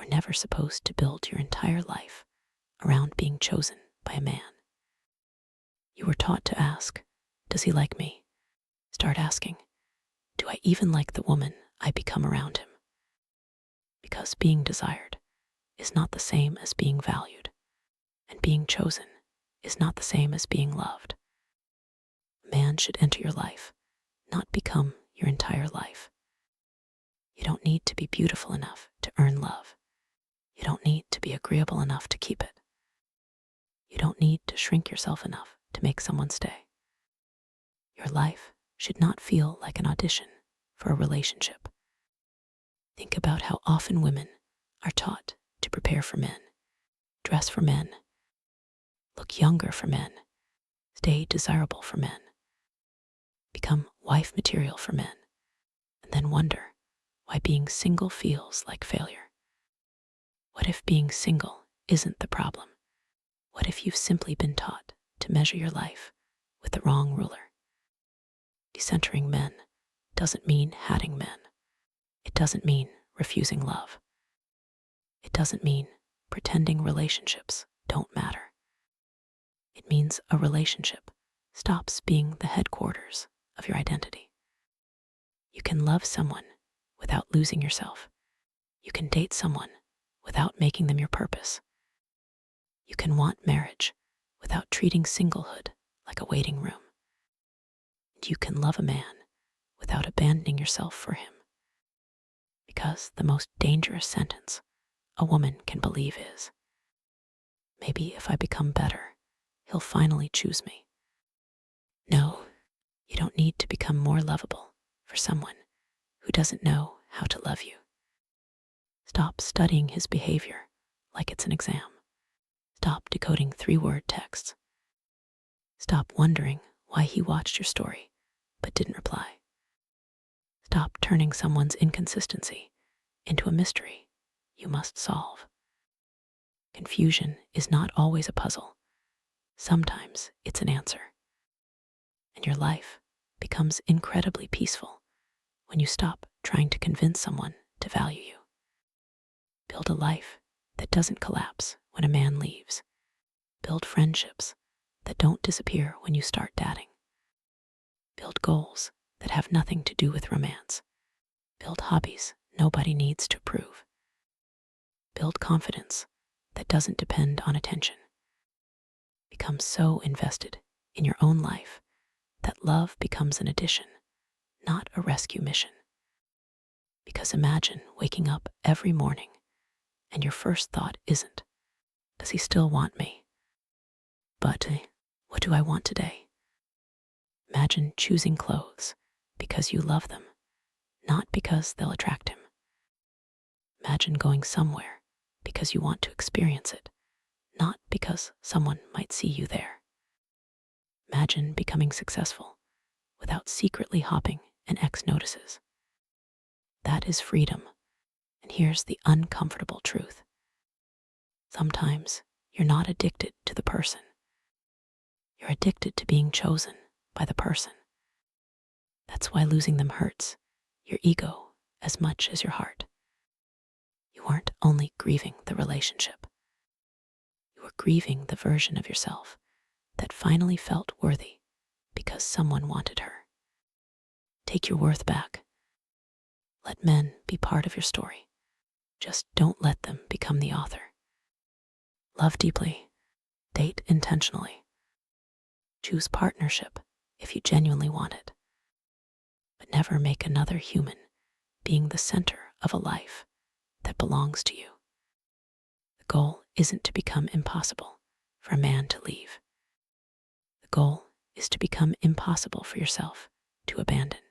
were never supposed to build your entire life around being chosen by a man. You were taught to ask, does he like me? Start asking, do I even like the woman I become around him? Because being desired is not the same as being valued, and being chosen is not the same as being loved. A man should enter your life, not become your entire life. You don't need to be beautiful enough to earn love. You don't need to be agreeable enough to keep it. You don't need to shrink yourself enough to make someone stay. Your life should not feel like an audition for a relationship. Think about how often women are taught to prepare for men, dress for men, look younger for men, stay desirable for men, become wife material for men, and then wonder why being single feels like failure. What if being single isn't the problem? What if you've simply been taught to measure your life with the wrong ruler? Decentering men doesn't mean hatting men. It doesn't mean refusing love. It doesn't mean pretending relationships don't matter. It means a relationship stops being the headquarters of your identity. You can love someone without losing yourself. You can date someone without making them your purpose. You can want marriage without treating singlehood like a waiting room. And you can love a man without abandoning yourself for him. Because the most dangerous sentence a woman can believe is, maybe if I become better, he'll finally choose me. No, you don't need to become more lovable for someone who doesn't know how to love you. Stop studying his behavior like it's an exam. Stop decoding 3-word texts. Stop wondering why he watched your story but didn't reply. Stop turning someone's inconsistency into a mystery you must solve. Confusion is not always a puzzle. Sometimes it's an answer. And your life becomes incredibly peaceful when you stop trying to convince someone to value you. Build a life that doesn't collapse when a man leaves. Build friendships that don't disappear when you start dating. Build goals that have nothing to do with romance. Build hobbies nobody needs to prove. Build confidence that doesn't depend on attention. Become so invested in your own life that love becomes an addition, not a rescue mission. Because imagine waking up every morning and your first thought isn't, does he still want me? But what do I want today? Imagine choosing clothes because you love them, not because they'll attract him. Imagine going somewhere because you want to experience it, not because someone might see you there. Imagine becoming successful without secretly hopping an ex notices. That is freedom. And here's the uncomfortable truth. Sometimes you're not addicted to the person. You're addicted to being chosen by the person. That's why losing them hurts your ego as much as your heart. You aren't only grieving the relationship. You are grieving the version of yourself that finally felt worthy because someone wanted her. Take your worth back. Let men be part of your story. Just don't let them become the author. Love deeply. Date intentionally. Choose partnership if you genuinely want it. But never make another human being the center of a life that belongs to you. The goal isn't to become impossible for a man to leave. The goal is to become impossible for yourself to abandon.